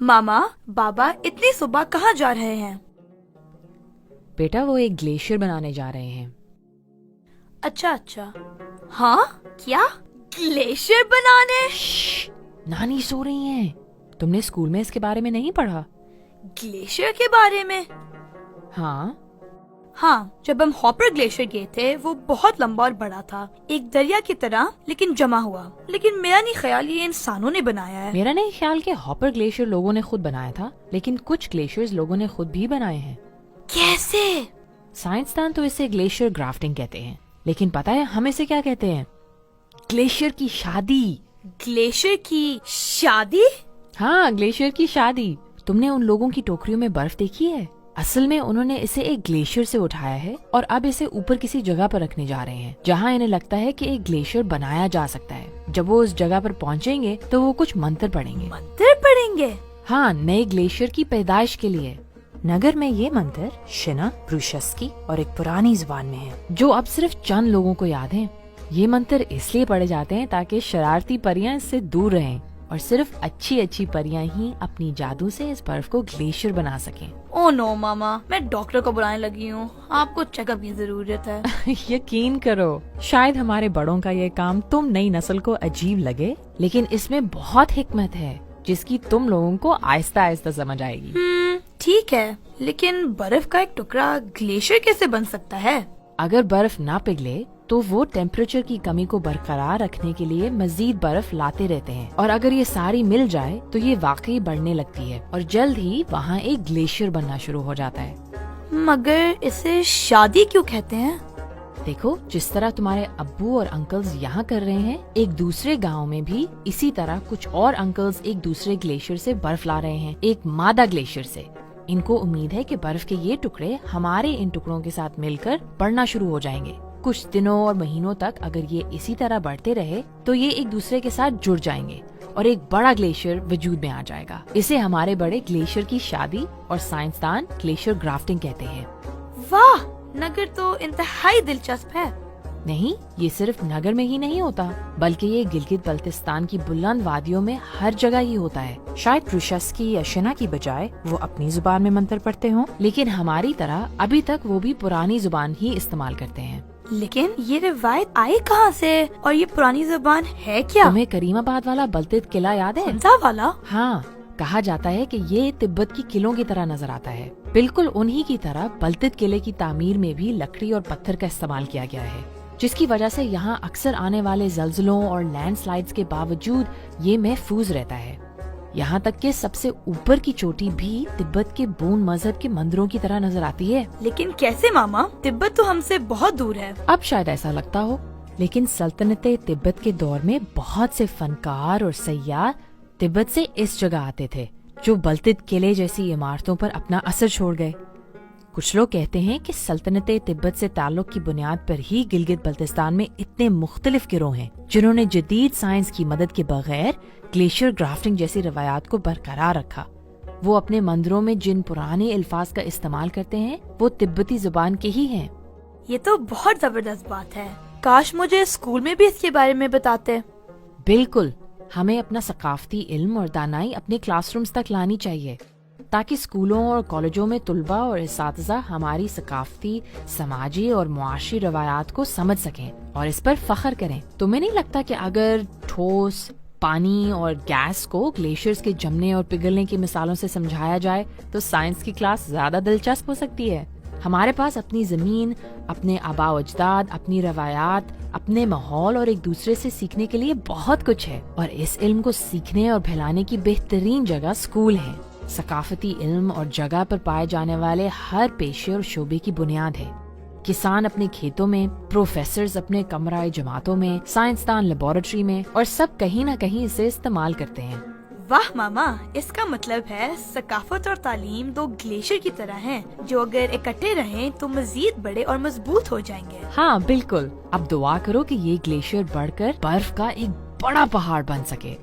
मामा, बाबा इतनी सुबह कहाँ जा रहे हैं? बेटा वो एक ग्लेशियर बनाने जा रहे हैं। अच्छा। हाँ, क्या ग्लेशियर बनाने? नानी सो रही हैं। तुमने स्कूल में इसके बारे में नहीं पढ़ा? ग्लेशियर के बारे में? हाँ, जब हम हॉपर ग्लेशियर गए थे वो बहुत लंबा और बड़ा था, एक दरिया की तरह, लेकिन जमा हुआ। लेकिन मेरा नहीं ख्याल ये इंसानों ने बनाया है। मेरा नहीं ख्याल कि हॉपर ग्लेशियर लोगों ने खुद बनाया था, लेकिन कुछ ग्लेशियर्स लोगों ने खुद भी बनाए हैं। कैसे? साइंसदान तो इसे ग्लेशियर ग्राफ्टिंग कहते हैं, लेकिन पता है हम इसे क्या कहते हैं? ग्लेशियर की शादी। ग्लेशियर की शादी? हाँ, ग्लेशियर की शादी। तुमने उन लोगों की टोकरियों में बर्फ देखी है? असल में उन्होंने इसे एक ग्लेशियर से उठाया है और अब इसे ऊपर किसी जगह पर रखने जा रहे हैं, जहाँ इन्हें लगता है कि एक ग्लेशियर बनाया जा सकता है। जब वो उस जगह पर पहुँचेंगे तो वो कुछ मंत्र पढ़ेंगे। मंत्र पढ़ेंगे? हाँ, नए ग्लेशियर की पैदाइश के लिए। नगर में ये मंत्र शिना, प्रूशस्की और एक पुरानी जुबान में है, जो अब सिर्फ चंद लोगों को याद है। ये मंत्र इसलिए पढ़े जाते हैं ताकि शरारती परियां इससे दूर रहें और सिर्फ अच्छी परियां ही अपनी जादू से इस बर्फ को ग्लेशियर बना सकें। ओह नो मामा, मैं डॉक्टर को बुलाने लगी हूँ, आपको चेकअप की जरूरत है। यकीन करो, शायद हमारे बड़ों का ये काम तुम नई नस्ल को अजीब लगे, लेकिन इसमें बहुत हिकमत है जिसकी तुम लोगों को आहिस्ता आहिस्ता समझ आएगी। ठीक है, लेकिन बर्फ का एक टुकड़ा ग्लेशियर कैसे बन सकता है? अगर बर्फ ना पिघले तो वो टेम्परेचर की कमी को बरकरार रखने के लिए मजीद बर्फ लाते रहते हैं, और अगर ये सारी मिल जाए तो ये वाकई बढ़ने लगती है और जल्द ही वहाँ एक ग्लेशियर बनना शुरू हो जाता है। मगर इसे शादी क्यों कहते हैं? देखो, जिस तरह तुम्हारे अब्बू और अंकल्स यहाँ कर रहे हैं, एक दूसरे गांव में भी इसी तरह कुछ और अंकल्स एक दूसरे ग्लेशियर से बर्फ ला रहे हैं, एक मादा ग्लेशियर से। इनको उम्मीद है कि बर्फ के ये टुकड़े हमारे इन टुकड़ों के साथ मिलकर बढ़ना शुरू हो जाएंगे। कुछ दिनों और महीनों तक अगर ये इसी तरह बढ़ते रहे तो ये एक दूसरे के साथ जुड़ जाएंगे और एक बड़ा ग्लेशियर वजूद में आ जाएगा। इसे हमारे बड़े ग्लेशियर की शादी और साइंसदान ग्लेशियर ग्राफ्टिंग कहते हैं। वाह, नगर तो इंतहाई दिलचस्प है। नहीं, ये सिर्फ नगर में ही नहीं होता, बल्कि ये गिलगित बल्तिस्तान की बुलंद वादियों में हर जगह ही होता है। शायद प्रूशस्की या शिना की बजाय वो अपनी जुबान में मंत्र पढ़ते हों, लेकिन हमारी तरह अभी तक वो भी पुरानी जुबान ही इस्तेमाल करते हैं। लेकिन ये रिवायत आई कहाँ से और ये पुरानी जुबान है क्या? तुम्हें करीमाबाद वाला बलतित किला याद है? कौन वाला? हाँ, कहा जाता है कि ये तिब्बत की किलों की तरह नजर आता है। बिल्कुल उन्हीं की तरह बलतित किले की तामीर में भी लकड़ी और पत्थर का इस्तेमाल किया गया है, जिसकी वजह से यहाँ अक्सर आने वाले जल्जलों और लैंडस्लाइड्स के बावजूद ये महफूज रहता है। यहाँ तक कि सबसे ऊपर की चोटी भी तिब्बत के बून मजहब के मंदिरों की तरह नजर आती है। लेकिन कैसे मामा? तिब्बत तो हमसे बहुत दूर है। अब शायद ऐसा लगता हो, लेकिन सल्तनते तिब्बत के दौर में बहुत से फनकार और सय्याह तिब्बत से इस जगह आते थे, जो बलतित किले जैसी इमारतों पर अपना असर छोड़ गए। कुछ लोग कहते हैं कि सल्तनते तिब्बत से ताल्लुक की बुनियाद पर ही गिलगित बल्तिस्तान में इतने मुख्तलिफ गिरोह हैं जिन्होंने जदीद साइंस की मदद के बगैर ग्लेशियर ग्राफ्टिंग जैसी रवायात को बरकरार रखा। वो अपने मंदिरों में जिन पुराने अल्फाज का इस्तेमाल करते हैं वो तिब्बती जुबान के ही हैं। ये तो बहुत जबरदस्त बात है। काश मुझे स्कूल में भी इसके बारे में बताते। बिल्कुल, हमें अपना सकाफती इल्म और दानाई अपने क्लासरूम्स तक लानी चाहिए, ताकि स्कूलों और कॉलेजों में तुलबा और इसातिज़ा हमारी सकाफती, समाजी और मुआशी रवायात को समझ सकें और इस पर फख्र करें। तुम्हें नहीं लगता कि अगर ठोस, पानी और गैस को ग्लेशियर्स के जमने और पिघलने की मिसालों से समझाया जाए तो साइंस की क्लास ज्यादा दिलचस्प हो सकती है? हमारे पास अपनी जमीन, अपने आबा अजदाद, अपनी रवायात, अपने माहौल और एक दूसरे से सीखने के लिए बहुत कुछ है, और इस इल्म को सीखने और फैलाने की बेहतरीन जगह स्कूल है। सकाफती इल्म और जगह पर पाए जाने वाले हर पेशे और शोबे की बुनियाद है। किसान अपने खेतों में, प्रोफेसर्स अपने कमराए जमातों में, साइंसदान लेबोरेटरी में, और सब कहीं न कहीं इसे इस्तेमाल करते हैं। वाह मामा, इसका मतलब है सकाफत और तालीम दो ग्लेशियर की तरह हैं, जो अगर इकट्ठे रहें तो मजीद बड़े और मजबूत हो जाएंगे। हाँ बिल्कुल। अब दुआ करो कि ये ग्लेशियर बढ़कर बर्फ का एक बड़ा पहाड़ बन सके।